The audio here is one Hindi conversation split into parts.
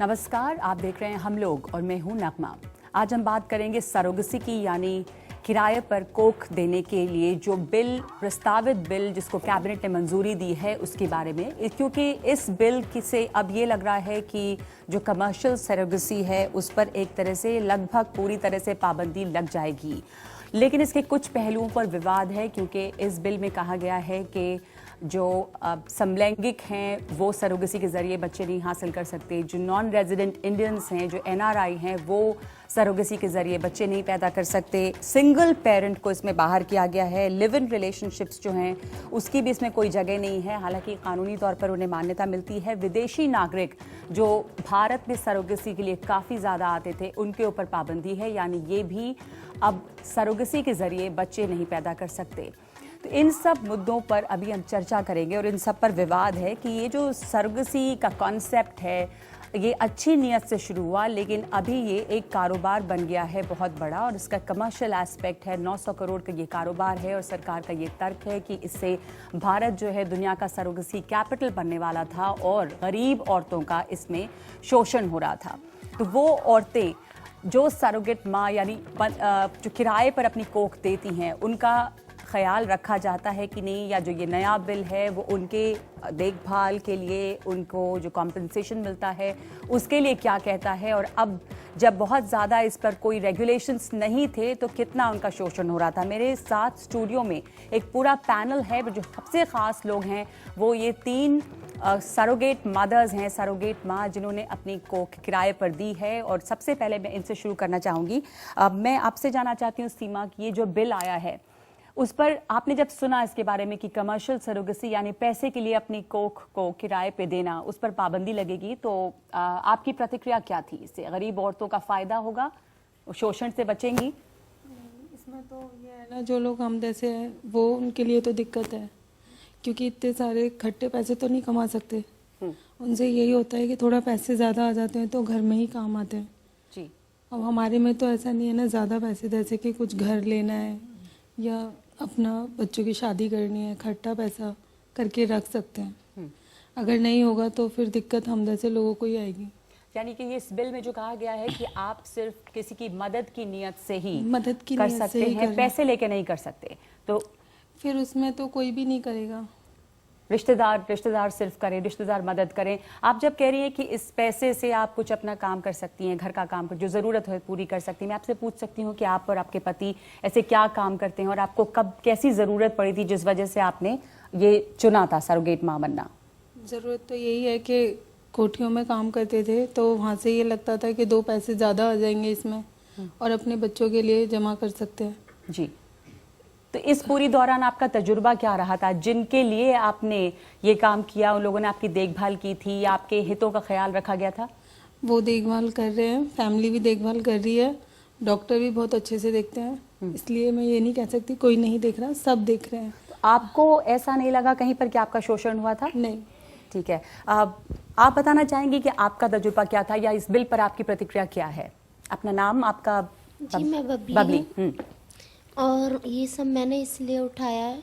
नमस्कार, आप देख रहे हैं हम लोग और मैं हूं नगमा। आज हम बात करेंगे सरोगेसी की, यानी किराए पर कोख देने के लिए जो प्रस्तावित बिल जिसको कैबिनेट ने मंजूरी दी है उसके बारे में, क्योंकि इस बिल से अब ये लग रहा है कि जो कमर्शियल सरोगेसी है उस पर एक तरह से लगभग पूरी तरह से पाबंदी लग जाएगी। लेकिन इसके कुछ पहलुओं पर विवाद है, क्योंकि इस बिल में कहा गया है कि जो समलैंगिक हैं वो सरोगेसी के ज़रिए बच्चे नहीं हासिल कर सकते, जो नॉन रेजिडेंट इंडियंस हैं, जो NRI हैं, वो सरोगेसी के ज़रिए बच्चे नहीं पैदा कर सकते। सिंगल पेरेंट को इसमें बाहर किया गया है। लिव इन रिलेशनशिप्स जो हैं उसकी भी इसमें कोई जगह नहीं है, हालांकि कानूनी तौर पर उन्हें मान्यता मिलती है। विदेशी नागरिक जो भारत में सरोगेसी के लिए काफ़ी ज़्यादा आते थे उनके ऊपर पाबंदी है, यानी ये भी अब सरोगेसी के ज़रिए बच्चे नहीं पैदा कर सकते। तो इन सब मुद्दों पर अभी हम चर्चा करेंगे और इन सब पर विवाद है कि ये जो सरोगेसी का कॉन्सेप्ट है ये अच्छी नीयत से शुरू हुआ, लेकिन अभी ये एक कारोबार बन गया है बहुत बड़ा, और इसका कमर्शियल एस्पेक्ट है। 900 करोड़ का ये कारोबार है और सरकार का ये तर्क है कि इससे भारत जो है दुनिया का सरोगेसी कैपिटल बनने वाला था और गरीब औरतों का इसमें शोषण हो रहा था। तो वो औरतें जो सरोगेट माँ यानी जो किराए पर अपनी कोख देती हैं उनका ख्याल रखा जाता है कि नहीं, या जो ये नया बिल है वो उनके देखभाल के लिए उनको जो कॉम्पेंसेशन मिलता है उसके लिए क्या कहता है। और अब जब बहुत ज़्यादा इस पर कोई रेगुलेशंस नहीं थे तो कितना उनका शोषण हो रहा था। मेरे साथ स्टूडियो में एक पूरा पैनल है, जो सबसे ख़ास लोग हैं वो ये 3 सरोगेट मदर्स हैं, सरोगेट माँ, जिन्होंने अपनी कोख किराए पर दी है। और सबसे पहले मैं इनसे शुरू करना चाहूँगी। मैं आपसे जानना चाहती हूँ सीमा कि ये जो बिल आया है उस पर आपने जब सुना इसके बारे में कि कमर्शियल सरोगेसी यानी पैसे के लिए अपनी कोख को किराए पे देना, उस पर पाबंदी लगेगी, तो आपकी प्रतिक्रिया क्या थी? इससे गरीब औरतों का फायदा होगा, शोषण से बचेंगी? इसमें तो ये है ना, जो लोग हम जैसे हैं वो उनके लिए तो दिक्कत है, क्योंकि इतने सारे खट्टे पैसे तो नहीं कमा सकते। उनसे यही होता है कि थोड़ा पैसे ज़्यादा आ जाते हैं तो घर में ही काम आते हैं जी। अब हमारे में तो ऐसा नहीं है ना, ज़्यादा पैसे जैसे कि कुछ घर लेना है या अपना बच्चों की शादी करनी है, खट्टा पैसा करके रख सकते हैं। अगर नहीं होगा तो फिर दिक्कत हम जैसे लोगों को ही आएगी। यानी कि ये इस बिल में जो कहा गया है कि आप सिर्फ किसी की मदद की नियत से ही मदद की कर नियत सकते से ही हैं, पैसे लेके नहीं कर सकते। तो फिर उसमें तो कोई भी नहीं करेगा। रिश्तेदार सिर्फ करें, रिश्तेदार मदद करें। आप जब कह रही हैं कि इस पैसे से आप कुछ अपना काम कर सकती हैं, घर का काम जो ज़रूरत है पूरी कर सकती हैं, मैं आपसे पूछ सकती हूँ कि आप और आपके पति ऐसे क्या काम करते हैं और आपको कब कैसी ज़रूरत पड़ी थी जिस वजह से आपने ये चुना था सरोगेट माँ बनना? ज़रूरत तो यही है कि कोठियों में काम करते थे तो वहाँ से ये लगता था कि 2 पैसे ज़्यादा आ जाएंगे इसमें और अपने बच्चों के लिए जमा कर सकते हैं। जी। तो इस पूरी दौरान आपका तजुर्बा क्या रहा था? जिनके लिए आपने ये काम किया उन लोगों ने आपकी देखभाल की थी या आपके हितों का ख्याल रखा गया था? वो देखभाल कर रहे हैं, फैमिली भी देखभाल कर रही है, डॉक्टर भी बहुत अच्छे से देखते हैं। इसलिए मैं ये नहीं कह सकती कोई नहीं देख रहा, सब देख रहे हैं। तो आपको ऐसा नहीं लगा कहीं पर कि आपका शोषण हुआ था? नहीं। ठीक है। आप बताना चाहेंगे कि आपका तजुर्बा क्या था या इस बिल पर आपकी प्रतिक्रिया क्या है? अपना नाम, आपका? जी, मैं बबली हूँ। और ये सब मैंने इसलिए उठाया है,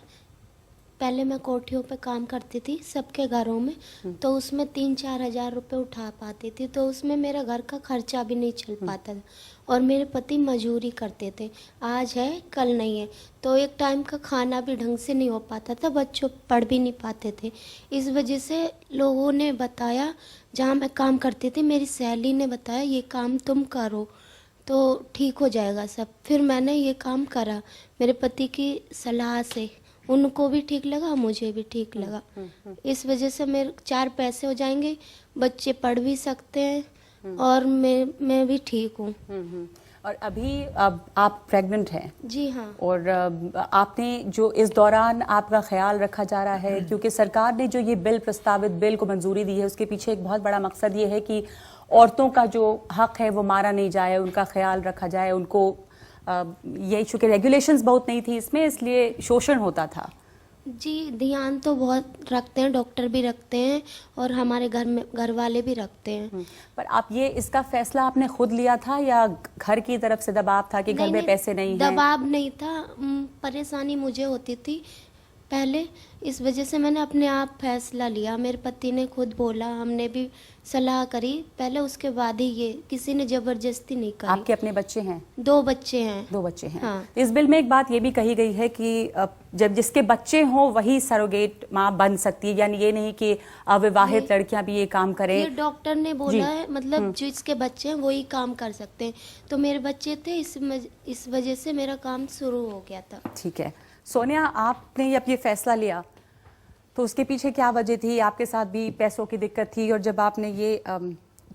पहले मैं कोठियों पे काम करती थी सबके घरों में, तो उसमें 3-4 हज़ार रुपये उठा पाती थी, तो उसमें मेरा घर का खर्चा भी नहीं चल पाता था। और मेरे पति मजदूरी करते थे, आज है कल नहीं है, तो एक टाइम का खाना भी ढंग से नहीं हो पाता था, बच्चों पढ़ भी नहीं पाते थे। इस वजह से लोगों ने बताया, जहाँ मैं काम करती थी मेरी सहेली ने बताया ये काम तुम करो तो ठीक हो जाएगा सब। फिर मैंने ये काम करा मेरे पति की सलाह से, उनको भी ठीक लगा, मुझे भी ठीक लगा। इस वजह से मेरे 4 पैसे हो जाएंगे, बच्चे पढ़ भी सकते हैं और मैं भी ठीक हूँ। और अभी अब आप प्रेग्नेंट हैं? जी हाँ। और आपने जो इस दौरान आपका ख्याल रखा जा रहा है, क्योंकि सरकार ने जो ये बिल प्रस्तावित बिल को मंजूरी दी है उसके पीछे एक बहुत बड़ा मकसद ये है कि औरतों का जो हक है वो मारा नहीं जाए, उनका ख्याल रखा जाए, उनको यही चूँकि रेगुलेशंस बहुत नहीं थी इसमें, इसलिए शोषण होता था। जी, ध्यान तो बहुत रखते हैं, डॉक्टर भी रखते हैं और हमारे घर वाले भी रखते हैं। पर आप ये इसका फैसला आपने खुद लिया था या घर की तरफ से दबाव था कि घर में पैसे नहीं हैं? दबाव नहीं था, परेशानी मुझे होती थी पहले इस वजह से मैंने अपने आप फैसला लिया। मेरे पति ने खुद बोला, हमने भी सलाह करी पहले, उसके बाद ही ये, किसी ने जबरदस्ती नहीं करी। आपके अपने बच्चे हैं? 2 बच्चे हैं। 2 बच्चे हैं। हाँ। इस बिल में एक बात ये भी कही गई है कि जब जिसके बच्चे हों वही सरोगेट माँ बन सकती है, यानी ये नहीं कि अविवाहित लड़कियां भी ये काम करें। ये डॉक्टर ने बोला है, मतलब जिसके बच्चे हैं वही काम कर सकते हैं। तो मेरे बच्चे थे, इस वजह से मेरा काम शुरू हो गया था। ठीक है सोनिया, आपने जब ये फैसला लिया तो उसके पीछे क्या वजह थी? आपके साथ भी पैसों की दिक्कत थी, और जब आपने ये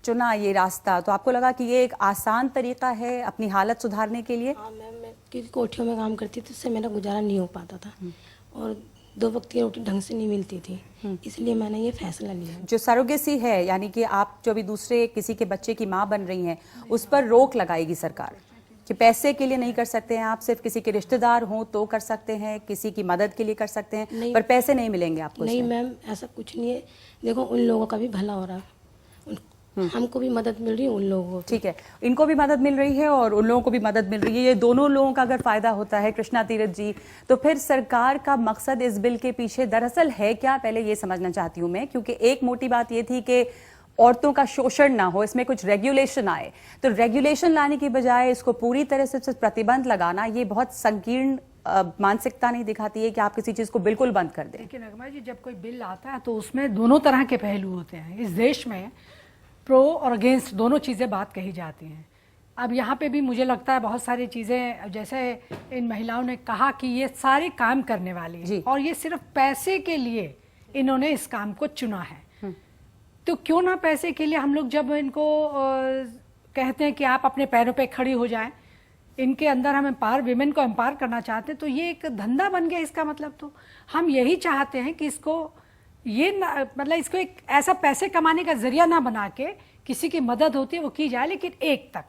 चुना ये रास्ता, तो आपको लगा कि ये एक आसान तरीका है अपनी हालत सुधारने के लिए? हाँ मैम, मैं क्योंकि कोठियों में काम करती थी, उससे मेरा गुजारा नहीं हो पाता था और 2 वक्त की रोटी ढंग से नहीं मिलती थी, इसलिए मैंने ये फैसला लिया। जो सरोगेसी है, यानी कि आप जो भी दूसरे किसी के बच्चे की माँ बन रही हैं, उस पर रोक लगाएगी सरकार कि पैसे के लिए नहीं कर सकते हैं आप, सिर्फ किसी के रिश्तेदार हों तो कर सकते हैं, किसी की मदद के लिए कर सकते हैं, पर पैसे नहीं मिलेंगे आपको। नहीं मैम, ऐसा कुछ नहीं है। देखो उन लोगों का भी भला हो रहा है, हमको भी मदद मिल रही है, उन लोगों को। ठीक है, इनको भी मदद मिल रही है और उन लोगों को भी मदद मिल रही है। ये दोनों लोगों का अगर फायदा होता है कृष्णा तीरथ जी, तो फिर सरकार का मकसद इस बिल के पीछे दरअसल है क्या? पहले ये समझना चाहती हूँ मैं, क्योंकि एक मोटी बात ये थी कि औरतों का शोषण ना हो, इसमें कुछ रेगुलेशन आए। तो रेगुलेशन लाने की बजाय इसको पूरी तरह से प्रतिबंध लगाना, ये बहुत संकीर्ण मानसिकता नहीं दिखाती है कि आप किसी चीज को बिल्कुल बंद कर दें? लेकिन नगमा जी, जब कोई बिल आता है तो उसमें दोनों तरह के पहलू होते हैं। इस देश में प्रो और अगेंस्ट दोनों चीज़ें बात कही जाती हैं। अब यहाँ पे भी मुझे लगता है बहुत सारी चीज़ें, जैसे इन महिलाओं ने कहा कि ये सारे काम करने वाली है और ये सिर्फ पैसे के लिए इन्होंने इस काम को चुना है। तो क्यों ना पैसे के लिए हम लोग जब इनको कहते हैं कि आप अपने पैरों पे खड़ी हो जाएं, इनके अंदर हम विमेन को एम्पावर करना चाहते हैं, तो ये एक धंधा बन गया इसका मतलब। तो हम यही चाहते हैं कि इसको ये मतलब इसको एक ऐसा पैसे कमाने का जरिया ना बना के, किसी की मदद होती है वो की जाए, लेकिन एक तक।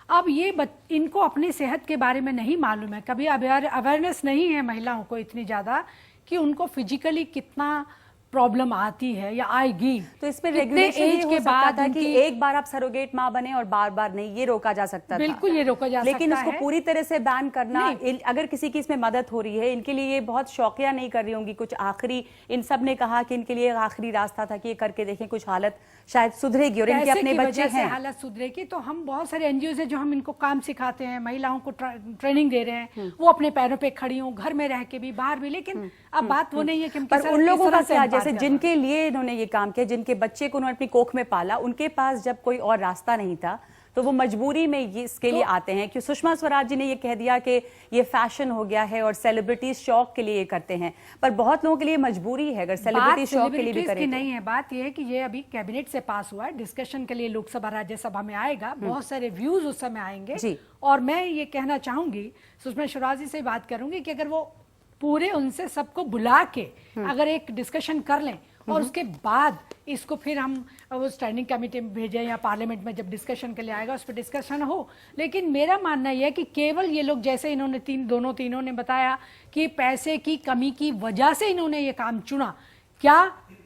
अब ये इनको अपनी सेहत के बारे में नहीं मालूम है, कभी अवेयरनेस नहीं है महिलाओं को इतनी ज़्यादा कि उनको फिजिकली कितना प्रॉब्लम आती है या आएगी। तो इसमें रेगुलेशन एज के बाद था कि एक बार आप सरोगेट माँ बने और बार बार नहीं, ये रोका जा सकता बिल्कुल था। ये रोका जा सकता है, लेकिन इसको पूरी तरह से बैन करना, अगर किसी की इसमें मदद हो रही है, इनके लिए ये बहुत शौकिया नहीं कर रही होंगी कुछ आखिरी, इन सब ने कहा कि इनके लिए आखिरी रास्ता था कि ये करके देखें, कुछ हालत शायद सुधरेगी और इनके अपने बच्चे हैं, हालत सुधरेगी। तो हम बहुत सारे एनजीओ है जो हम इनको काम सिखाते हैं, महिलाओं को ट्रेनिंग दे रहे हैं, वो अपने पैरों पे खड़ी हों, घर में रह के भी, बाहर भी। लेकिन अब बात वो नहीं है कि पर उन लोगों का क्या, जैसे जिनके लिए इन्होंने ये काम किया, जिनके बच्चे को उन्होंने अपनी कोख में पाला, उनके पास जब कोई और रास्ता नहीं था तो वो मजबूरी में ये इसके लिए आते हैं। कि सुषमा स्वराज जी ने ये कह दिया कि ये फैशन हो गया है और सेलिब्रिटीज शौक के लिए ये करते हैं, पर बहुत लोगों के लिए मजबूरी है अगर सेलिब्रिटी शौक के लिए भी करें। नहीं है, बात ये है कि ये अभी कैबिनेट से पास हुआ है, डिस्कशन के लिए लोकसभा राज्यसभा में आएगा, बहुत सारे व्यूज उस समय आएंगे। और मैं ये कहना चाहूंगी, सुषमा स्वराज जी से बात करूंगी कि अगर वो पूरे उनसे सबको बुला के अगर एक डिस्कशन कर लें और उसके बाद इसको फिर हम वो स्टैंडिंग कमेटी में भेजें या पार्लियामेंट में जब डिस्कशन के लिए आएगा उस पर डिस्कशन हो। लेकिन मेरा मानना यह है कि केवल ये लोग, जैसे इन्होंने तीनों ने बताया कि पैसे की कमी की वजह से इन्होंने ये काम चुना। क्या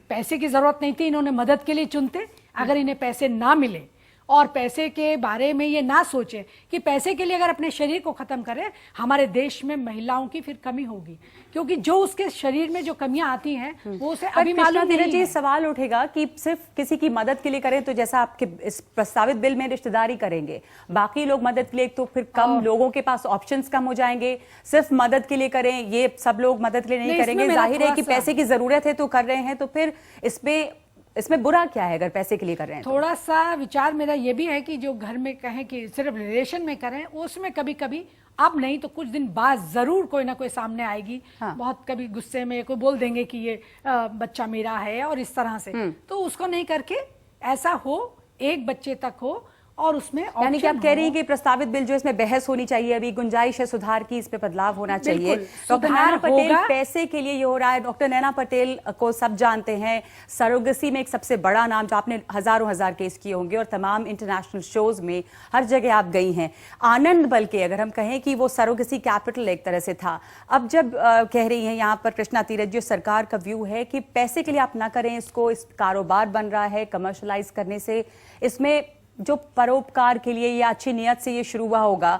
पैसे की जरूरत नहीं थी, इन्होंने मदद के लिए चुनते? अगर इन्हें पैसे ना मिले और पैसे के बारे में ये ना सोचे कि पैसे के लिए अगर अपने शरीर को खत्म करें, हमारे देश में महिलाओं की फिर कमी होगी, क्योंकि जो उसके शरीर में जो कमियां आती हैं वो उसे अभी मालूम नहीं है। सवाल उठेगा कि सिर्फ किसी की मदद के लिए करें, तो जैसा आपके इस प्रस्तावित बिल में रिश्तेदारी करेंगे, बाकी लोग मदद के लिए, तो फिर कम लोगों के पास ऑप्शंस कम हो जाएंगे। सिर्फ मदद के लिए करें, ये सब लोग मदद के लिए नहीं करेंगे। जाहिर है कि पैसे की जरूरत है तो कर रहे हैं, तो फिर इसमें बुरा क्या है अगर पैसे के लिए कर रहे हैं? थोड़ा सा विचार मेरा ये भी है कि जो घर में कहें कि सिर्फ रिलेशन में करें, उसमें कभी कभी अब नहीं तो कुछ दिन बाद जरूर कोई ना कोई सामने आएगी। बहुत कभी गुस्से में कोई बोल देंगे कि ये बच्चा मेरा है और इस तरह से, तो उसको नहीं करके ऐसा हो, एक बच्चे तक हो और उसमें, यानी कि आप कह रही हैं कि प्रस्तावित बिल जो इसमें बहस होनी चाहिए, अभी गुंजाइश है सुधार की, इस पे बदलाव होना चाहिए। डॉक्टर नैना पटेल, पैसे के लिए ये हो रहा है। डॉक्टर नैना पटेल को सब जानते हैं, सरोगेसी में एक सबसे बड़ा नाम, जो आपने हजार केस किए होंगे और तमाम इंटरनेशनल शोज में हर जगह आप गई हैं। आनंद बल के अगर हम कहें कि वो सरोगेसी कैपिटल एक तरह से था, अब जब कह रही हैं यहाँ पर कृष्णा तीरथ जी, सरकार का व्यू है कि पैसे के लिए आप ना करें इसको, इस कारोबार बन रहा है कमर्शलाइज करने से, इसमें जो परोपकार के लिए या अच्छी नियत से ये शुरू हुआ होगा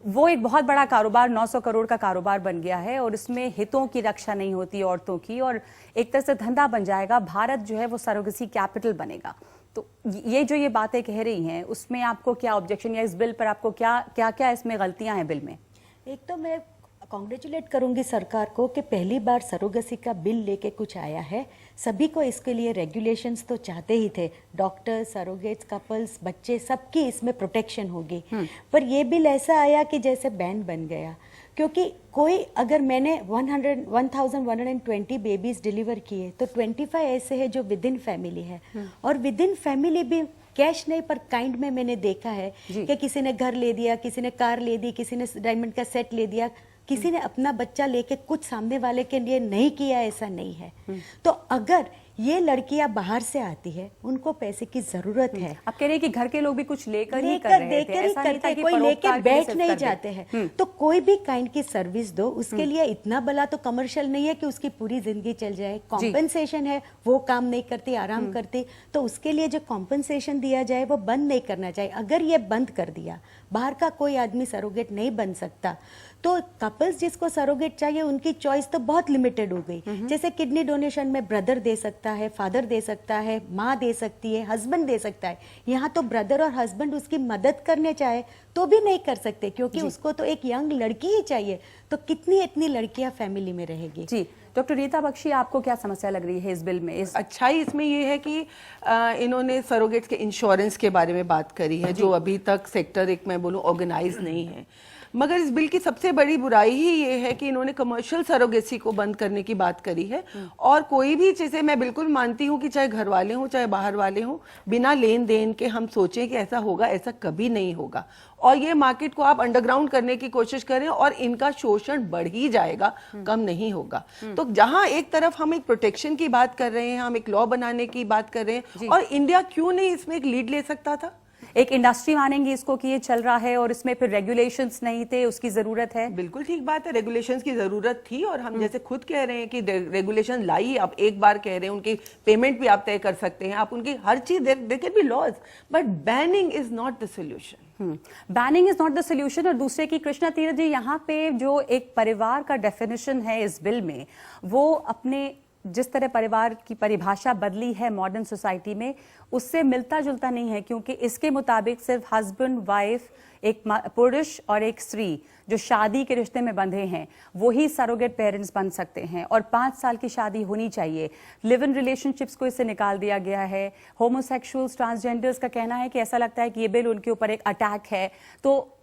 वो एक बहुत बड़ा कारोबार 900 करोड़ का कारोबार बन गया है और इसमें हितों की रक्षा नहीं होती औरतों की, और एक तरह से धंधा बन जाएगा। भारत जो है वो सरोगेसी कैपिटल बनेगा। तो ये जो ये बातें कह रही हैं उसमें आपको क्या ऑब्जेक्शन, या इस बिल पर आपको क्या क्या क्या इसमें गलतियां हैं बिल में? एक तो मैं कॉन्ग्रेचुलेट करूंगी सरकार को कि पहली बार सरोगेसी का बिल लेके कुछ आया है। सभी को इसके लिए रेगुलेशंस तो चाहते ही थे, डॉक्टर्स, सरोगेट्स, कपल्स, बच्चे, सबकी इसमें प्रोटेक्शन होगी। पर ये बिल ऐसा आया कि जैसे बैन बन गया, क्योंकि कोई अगर मैंने 1120 बेबीज डिलीवर किए तो 25 ऐसे हैं जो विद इन फैमिली है, और विद इन फैमिली भी कैश नहीं पर काइंड में मैंने देखा है कि किसी ने घर ले दिया, किसी ने कार ले दी, किसी ने डायमंड का सेट ले दिया, किसी ने अपना बच्चा लेके कुछ सामने वाले के लिए नहीं किया, ऐसा नहीं है। तो अगर ये लड़कियां बाहर से आती है, उनको पैसे की जरूरत है। आप कह रहे हैं कि घर के लोग भी कुछ लेकर ही कर रहे थे, देकर ही ऐसा नहीं था करते, कि कोई लेके परोपकार के लिए बैठ सिर्फ नहीं कर दे। जाते हैं। तो कोई भी काइंड की सर्विस दो, उसके लिए इतना बड़ा तो कमर्शियल नहीं है कि उसकी पूरी जिंदगी चल जाए। कॉम्पेंसेशन है, वो काम नहीं करती, आराम करती, तो उसके लिए जो कॉम्पेंसेशन दिया जाए वो बंद नहीं करना चाहिए। अगर ये बंद कर दिया, बाहर का कोई आदमी सरोगेट नहीं बन सकता, तो कपल्स जिसको सरोगेट चाहिए उनकी चॉइस तो बहुत लिमिटेड हो गई। जैसे किडनी डोनेशन में ब्रदर दे सकता है, फादर दे सकता है, माँ दे सकती है, हस्बैंड दे सकता है। यहाँ तो ब्रदर और हस्बैंड उसकी मदद करने चाहे तो भी नहीं कर सकते, क्योंकि उसको तो एक यंग लड़की ही चाहिए। तो कितनी इतनी लड़कियां फैमिली में रहेगी। जी, डॉक्टर रीता बख्शी, आपको क्या समस्या लग रही है इस बिल में? अच्छाई इसमें ये है कि इन्होंने सरोगेट्स के इंश्योरेंस के बारे में बात करी है, जो अभी तक सेक्टर एक मैं बोलूँ ऑर्गेनाइज नहीं है। मगर इस बिल की सबसे बड़ी बुराई ही ये है कि इन्होंने कमर्शियल सरोगेसी को बंद करने की बात करी है। और कोई भी चीज़ें, मैं बिल्कुल मानती हूँ कि चाहे घर वाले हों चाहे बाहर वाले हों, बिना लेन देन के हम सोचें कि ऐसा होगा, ऐसा कभी नहीं होगा। और ये मार्केट को आप अंडरग्राउंड करने की कोशिश करें और इनका शोषण बढ़ ही जाएगा, कम नहीं होगा। तो जहां एक तरफ हम एक प्रोटेक्शन की बात कर रहे हैं, हम एक लॉ बनाने की बात कर रहे हैं, और इंडिया क्यों नहीं इसमें एक लीड ले सकता था? एक इंडस्ट्री मानेंगे इसको कि ये चल रहा है और इसमें फिर रेगुलेशंस नहीं थे, उसकी जरूरत है? बिल्कुल ठीक बात है, रेगुलेशंस की जरूरत थी। और हम जैसे खुद कह रहे हैं कि रेगुलेशन लाई, आप एक बार कह रहे हैं, उनकी पेमेंट भी आप तय कर सकते हैं, आप उनकी हर चीज, there can be laws, but banning is not the solution. Banning is not the solution. और दूसरे की कृष्णा तीरथ जी, यहाँ पे जो एक परिवार का डेफिनेशन है इस बिल में, वो अपने जिस तरह परिवार की परिभाषा बदली है मॉडर्न सोसाइटी में, उससे मिलता जुलता नहीं है, क्योंकि इसके मुताबिक सिर्फ हस्बैंड वाइफ, एक पुरुष और एक स्त्री जो शादी के रिश्ते में बंधे हैं, वही सरोगेट पेरेंट्स बन सकते हैं, और 5 साल की शादी होनी चाहिए। लिव इन रिलेशनशिप्स को इससे निकाल दिया गया है। होमोसेक्सुअल्स, ट्रांसजेंडर्स का कहना है कि ऐसा लगता है कि ये बिल उनके ऊपर एक अटैक है। तो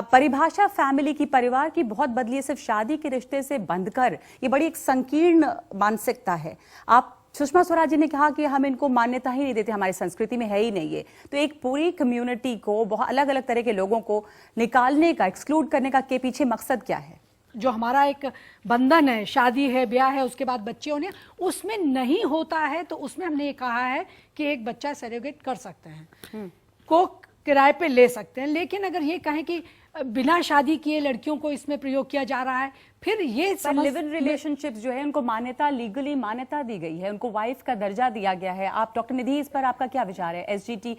परिभाषा फैमिली की, परिवार की बहुत बदली है, सिर्फ शादी के रिश्ते से बंधकर। ये बड़ी एक संकीर्ण मानसिकता है। आप सुषमा स्वराज जी ने कहा कि हम इनको मान्यता ही नहीं देते, हमारी संस्कृति में है ही नहीं ये। तो एक पूरी कम्युनिटी को, बहुत अलग अलग तरह के लोगों को निकालने का, एक्सक्लूड करने का के पीछे मकसद क्या है? जो हमारा एक बंधन है, शादी है, ब्याह है, उसके बाद बच्चे होने, उसमें नहीं होता है, तो उसमें हमने ये कहा है कि एक बच्चा सरोगेट कर सकते हैं, को किराए पे ले सकते हैं। लेकिन अगर ये कहें कि बिना शादी किए लड़कियों को इसमें प्रयोग किया जा रहा है, फिर ये लिव इन रिलेशनशिप्स जो है उनको मान्यता, लीगली मान्यता दी गई है, उनको वाइफ का दर्जा दिया गया है। आप डॉक्टर निधि, इस पर आपका क्या विचार है? एसजीटी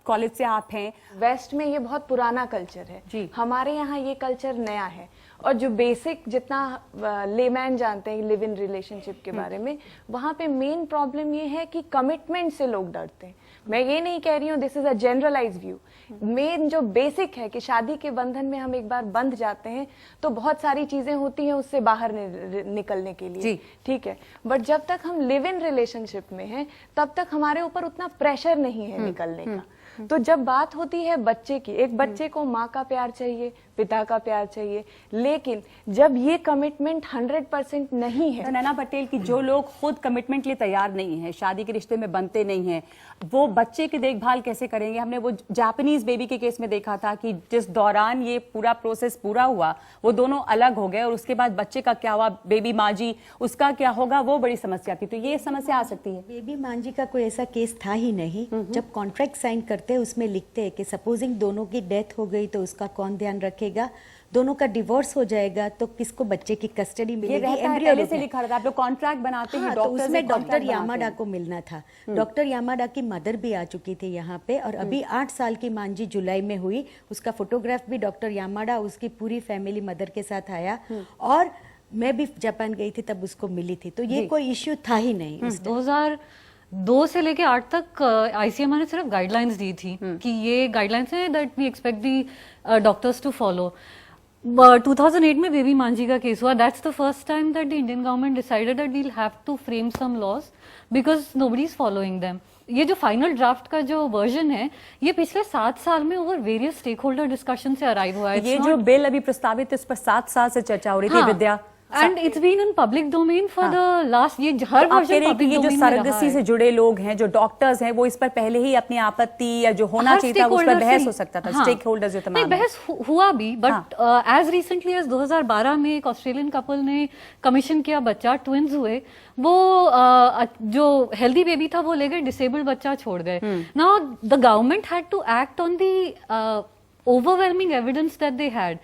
कॉलेज से आप हैं। वेस्ट में ये बहुत पुराना कल्चर है जी, हमारे यहाँ ये कल्चर नया है। और जो बेसिक जितना लेमैन जानते हैं लिव इन रिलेशनशिप के बारे में, वहाँ पे मेन प्रॉब्लम ये है कि कमिटमेंट से लोग डरते हैं। मैं ये नहीं कह रही हूँ, this is a generalize view. Main जो बेसिक है कि शादी के बंधन में हम एक बार बंध जाते हैं तो बहुत सारी चीजें होती हैं उससे बाहर निकलने के लिए, ठीक है। बट जब तक हम लिव इन रिलेशनशिप में हैं, तब तक हमारे ऊपर उतना प्रेशर नहीं है निकलने का। तो जब बात होती है बच्चे की, एक बच्चे को माँ का प्यार चाहिए, पिता का प्यार चाहिए, लेकिन जब ये कमिटमेंट 100% नहीं है। तो नैना पटेल की, जो लोग खुद कमिटमेंट के लिए तैयार नहीं है, शादी के रिश्ते में बनते नहीं हैं, वो बच्चे की देखभाल कैसे करेंगे? हमने वो जापानीज बेबी के केस में देखा था कि जिस दौरान ये पूरा प्रोसेस पूरा हुआ, वो दोनों अलग हो गए, और उसके बाद बच्चे का क्या हुआ, बेबी माँ जी, उसका क्या होगा, वो बड़ी समस्या थी। तो ये समस्या आ सकती है। बेबी माँ जी का कोई ऐसा केस था ही नहीं। जब कॉन्ट्रैक्ट साइन करते करते हैं उसमें लिखते हैं कि सपोजिंग दोनों की डेथ हो गई तो उसका कौन ध्यान रखेगा, दोनों का डिवोर्स हो जाएगा तो किसको बच्चे की कस्टडी ये मिलेगी। रहता है, एम्ब्रियो पहले से लिखा रहता है, आप लोग कॉन्ट्रैक्ट बनाते हैं, हाँ, तो डॉक्टर से उसमें डॉक्टर कॉन्ट्रैक्ट बनाते यामाडा हैं। को मिलना था। डॉक्टर यामाडा की मदर भी आ चुकी थी यहाँ पे, और अभी 8 साल की मांझी जुलाई में हुई, उसका फोटोग्राफ भी डॉक्टर यामाडा उसकी पूरी फैमिली मदर के साथ आया, और मैं भी जापान गई थी तब उसको मिली थी, तो ये कोई इश्यू था ही नहीं उस टाइम। 2002 से लेके 8 तक आईसीएमआर ने सिर्फ गाइडलाइंस दी थी कि ये गाइडलाइंस है that we expect the doctors to follow. 2008 में बेबी मांझी का केस हुआ, that's the first time that the Indian government decided that we'll have to frame some laws because nobody is following them. ये जो फाइनल ड्राफ्ट का जो वर्जन है ये पिछले 7 साल में over various stakeholder discussion से अराइव हुआ है। ये जो बिल अभी प्रस्तावित है उस पर 7 साल से चर्चा हो रही थी Vidya, and it's been in public domain for the last, ये हर तो आप कह वर्जन रहे हैं कि पब्लिक ये जो डोमेन में रहा सरगसी है। से जुड़े लोग हैं, जो डॉक्टर्स हैं, वो इस पर पहले ही अपनी आपत्ति या जो होना हर चाहिए था उस पर stakeholder बहस से- हो सकता था, हाँ। स्टेक होल्डर्स जो नहीं, तमाम हैं। बहस हुआ भी, बट एज रिसेंटली एज 2012 में एक ऑस्ट्रेलियन कपल ने कमीशन किया बच्चा, ट्विंस हुए, वो जो हेल्दी बेबी था वो ले गए, डिसेबल्ड बच्चा छोड़ गए। Now the government had to act on the overwhelming evidence that they had.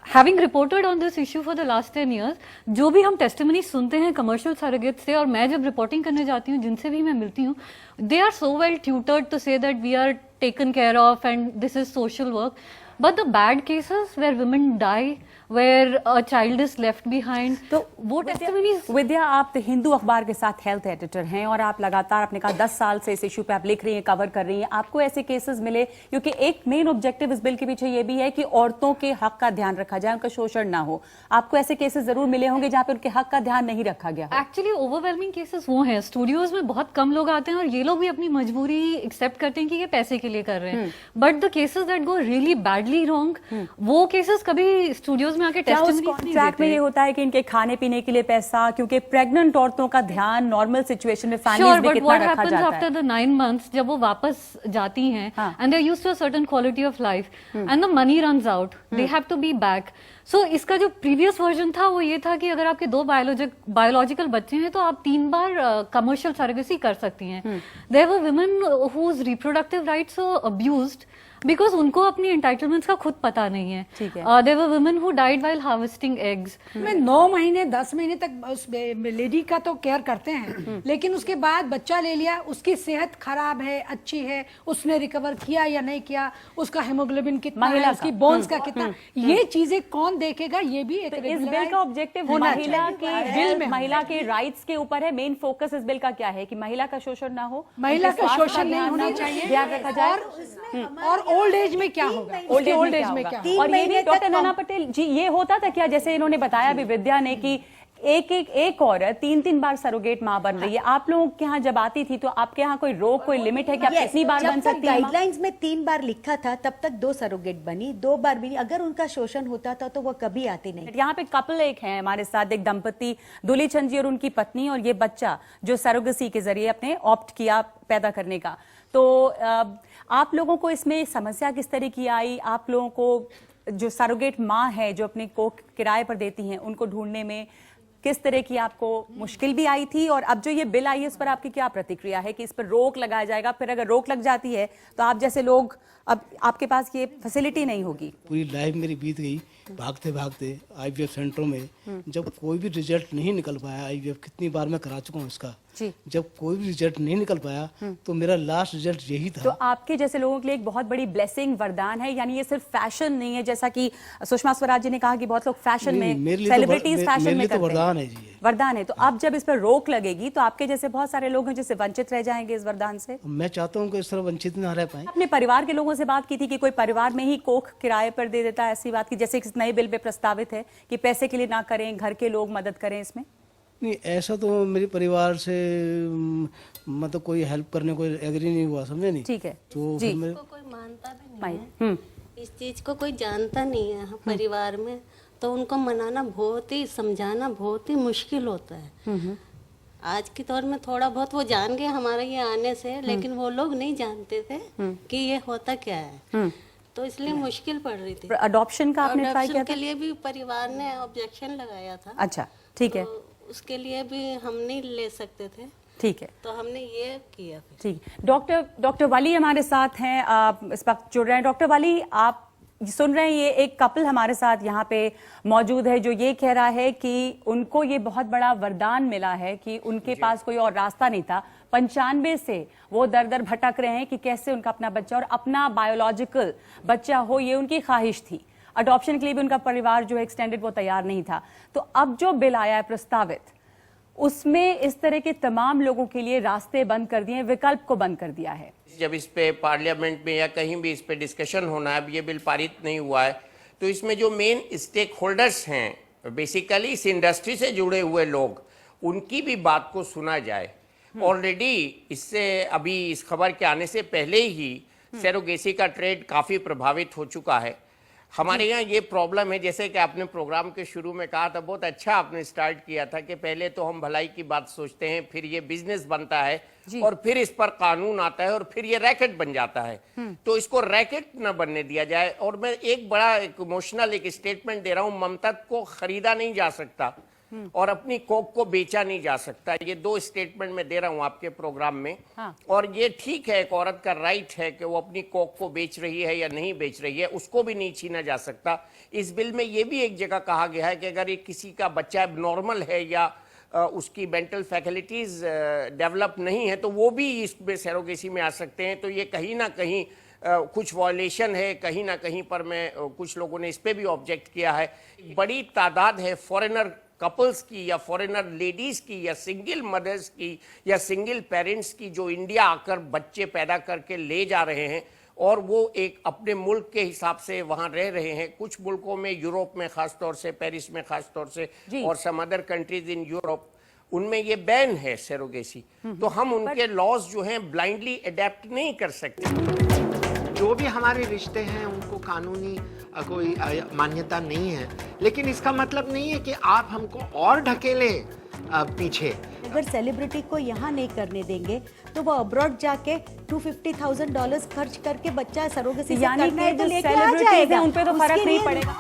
Having reported on this issue for the last 10 years, जो भी हम टेस्टिमनी सुनते हैं कमर्शियल सरोगेट से, और मैं जब रिपोर्टिंग करने जाती हूँ जिनसे भी मैं मिलती हूँ, they are so well tutored to say that we are taken care of and this is social work, but the bad cases where women die, where a child is left behind, तो वो टेस्टिमनीज। विद्या, आप हिंदू अखबार के साथ हेल्थ एडिटर हैं और आप लगातार, आपने कहा 10 साल से इस इशू पे आप लिख रही हैं, कवर कर रही हैं, आपको ऐसे केसेस मिले? क्योंकि एक मेन ऑब्जेक्टिव इस बिल के पीछे ये भी है कि औरतों के हक का ध्यान रखा जाए, उनका शोषण ना हो। आपको ऐसे केसेस जरूर मिले होंगे जहां पे उनके हक का ध्यान नहीं रखा गया। एक्चुअली ओवरवेलमिंग केसेस वो हैं, स्टूडियोज में बहुत कम लोग आते हैं और ये लोग भी अपनी मजबूरी एक्सेप्ट करते हैं कि ये पैसे के लिए कर रहे हैं, but the cases that go really badly wrong, वो केसेस कभी स्टूडियोज में आके टेस्टिमनी कॉन्ट्रैक्ट में ये होता है कि इनके खाने पीने के लिए पैसा, क्योंकि प्रेग्नेंट औरतों का ध्यान नॉर्मल सिचुएशन में फैमिलीज में कितना रखा जाता है। आफ्टर द 9 months जब वो वापस जाती हैं and they are used to a certain quality of life and the money runs out, they have to be back. So इसका जो प्रीवियस वर्जन था वो ये था कि अगर आपके 2 बायोलॉजिकल बच्चे हैं तो आप 3 बार कमर्शियल सरोगेसी कर सकती हैं। There were women whose reproductive rights abused because उनको अपनी एंटाइटलमेंट्स का खुद पता नहीं है। There were women who died while harvesting eggs. में 9 महीने 10 महीने तक उस लेडी का तो केयर करते हैं, लेकिन उसके बाद बच्चा ले लिया, उसकी सेहत खराब है, अच्छी है, उसने रिकवर किया या नहीं किया, उसका हेमोग्लोबिन कितना है, उसकी बोन्स का कितना, ये चीजें कौन देखेगा, ये भी एक इस बिल का ऑब्जेक्टिव महिला के राइट्स के ऊपर है। मेन फोकस इस बिल का क्या है कि महिला का शोषण ना हो, महिला का शोषण नहीं होना चाहिए, ध्यान रखा जाए। और ओल्ड एज में क्या होगा, ओल्ड एज में क्या होगा। और ये भी डॉक्टर नैना पटेल जी, ये होता था क्या, जैसे इन्होंने बताया भी विद्या ने कि एक औरत 3 बार सरोगेट माँ बन रही है, आप लोगों के यहाँ जब आती थी तो आपके यहाँ कोई रोक, कोई लिमिट है कि आप कितनी बार बन सकती हैं? गाइडलाइंस में 3 बार लिखा था, तब तक 2 सरोगेट बनी, 2 बार भी नहीं। अगर उनका शोषण होता था तो वो कभी आती नहीं। यहाँ पे कपल एक है हमारे साथ, एक दंपति दुली चंद जी और उनकी पत्नी, और ये बच्चा जो सरोगेसी के जरिए अपने ऑप्ट किया पैदा करने का। तो आप लोगों को इसमें समस्या किस तरह की आई? आप लोगों को जो सरोगेट माँ है जो अपने को किराए पर देती हैं, उनको ढूंढने में किस तरह की आपको मुश्किल भी आई थी? और अब जो ये बिल आई है उस पर आपकी क्या प्रतिक्रिया है कि इस पर रोक लगाया जाएगा? फिर अगर रोक लग जाती है तो आप जैसे लोग, अब आपके पास ये फैसिलिटी नहीं होगी। पूरी लाइफ मेरी बीत गई भागते भागते आईवीएफ सेंटरों में, जब कोई भी रिजल्ट नहीं निकल पाया। आईवीएफ कितनी बार मैं करा चुका हूँ इसका, जब कोई भी रिजल्ट नहीं निकल पाया तो मेरा लास्ट रिजल्ट यही था। तो आपके जैसे लोगों के लिए एक बहुत बड़ी ब्लेसिंग, वरदान है, यानी ये सिर्फ फैशन नहीं है, जैसा कि सुषमा स्वराज जी ने कहा कि बहुत लोग फैशन में, सेलिब्रिटीज फैशन में करते हैं। वरदान है जी, वरदान है। तो अब जब इस पर रोक लगेगी तो आपके जैसे बहुत सारे लोग हैं जिससे वंचित रह जाएंगे इस वरदान से। मैं चाहता हूँ कि इस तरह वंचित ना रह पाए। अपने परिवार के लोगों से बात की थी कि कोई परिवार में ही कोख किराए पर दे देता है, ऐसी बात की जैसे इस नए बिल पे प्रस्तावित है कि पैसे के लिए ना करें, घर के लोग मदद करें इसमें? नहीं, ऐसा तो मेरे परिवार से मतलब कोई हेल्प करने को एग्री नहीं हुआ, समझे नहीं। ठीक है तो जी। कोई मानता भी नहीं है, इस चीज को कोई जानता नहीं है परिवार में, तो उनको मनाना बहुत ही, समझाना बहुत ही मुश्किल होता है। आज के दौर में थोड़ा बहुत वो जान गए हमारे ये आने से, लेकिन वो लोग नहीं जानते थे कि ये होता क्या है, तो इसलिए मुश्किल पड़ रही थी। अडॉप्शन का आपने ट्राई किया था? के लिए भी परिवार ने ऑब्जेक्शन लगाया था। अच्छा, ठीक है। तो उसके लिए भी हम नहीं ले सकते थे। ठीक है, तो हमने ये किया फिर। ठीक। डॉक्टर वाली हमारे साथ हैं, आप इस वक्त जुड़ रहे हैं। डॉक्टर वाली, आप सुन रहे हैं, ये एक कपल हमारे साथ यहाँ पे मौजूद है जो ये कह रहा है कि उनको ये बहुत बड़ा वरदान मिला है कि उनके पास कोई और रास्ता नहीं था। 95 से वो दर दर भटक रहे हैं कि कैसे उनका अपना बच्चा और अपना बायोलॉजिकल बच्चा हो, ये उनकी ख्वाहिश थी। अडॉप्शन के लिए भी उनका परिवार जो है एक्सटेंडेड वो तैयार नहीं था। तो अब जो बिल आया है प्रस्तावित, उसमें इस तरह के तमाम लोगों के लिए रास्ते बंद कर दिए, विकल्प को बंद कर दिया है। जब इस पे पार्लियामेंट में या कहीं भी इस पे डिस्कशन होना है, अब ये बिल पारित नहीं हुआ है, तो इसमें जो मेन स्टेक होल्डर्स हैं, बेसिकली इस इंडस्ट्री से जुड़े हुए लोग, उनकी भी बात को सुना जाए। ऑलरेडी इससे अभी इस खबर के आने से पहले ही सरोगेसी का ट्रेड काफ़ी प्रभावित हो चुका है। हमारे यहाँ ये प्रॉब्लम है, जैसे कि आपने प्रोग्राम के शुरू में कहा था, बहुत अच्छा आपने स्टार्ट किया था कि पहले तो हम भलाई की बात सोचते हैं, फिर ये बिजनेस बनता है और फिर इस पर कानून आता है और फिर ये रैकेट बन जाता है। तो इसको रैकेट न बनने दिया जाए। और मैं एक बड़ा इमोशनल एक स्टेटमेंट दे रहा हूँ, ममता को खरीदा नहीं जा सकता और अपनी कोक को बेचा नहीं जा सकता। ये 2 स्टेटमेंट मैं दे रहा हूं आपके प्रोग्राम में। और ये ठीक है, एक औरत का राइट है कि वो अपनी कोक को बेच रही है या नहीं बेच रही है, उसको भी नहीं छीना जा सकता। इस बिल में ये भी एक जगह कहा गया है कि अगर ये किसी का बच्चा नॉर्मल है या उसकी मेंटल फैकल्टीज डेवलप नहीं है, तो वो भी इसमें सरोगेसी में आ सकते हैं। तो ये कहीं ना कहीं कुछ वॉयलेशन है, कहीं ना कहीं पर मैं कुछ लोगों ने इस पे भी ऑब्जेक्ट किया है। बड़ी तादाद है फॉरेनर कपल्स की या फॉरेनर लेडीज की या सिंगल मदर्स की या सिंगल पेरेंट्स की जो इंडिया आकर बच्चे पैदा करके ले जा रहे हैं और वो एक अपने मुल्क के हिसाब से वहां रह रहे हैं। कुछ मुल्कों में, यूरोप में खास तौर से, पेरिस में खास तौर से और some other countries in Europe, उनमें ये बैन है सरोगेसी। तो हम उनके लॉज जो हैं ब्लाइंडली अडेप्ट नहीं कर सकते। जो भी हमारे रिश्ते हैं उनको कानूनी कोई मान्यता नहीं है, लेकिन इसका मतलब नहीं है कि आप हमको और ढकेलें पीछे। अगर सेलिब्रिटी को यहाँ नहीं करने देंगे तो वो अब्रॉड जाके $250,000 खर्च करके बच्चा सरोगेसी से करना है तो लेके आ जाएगा, उन पे तो फर्क नहीं पड़ेगा।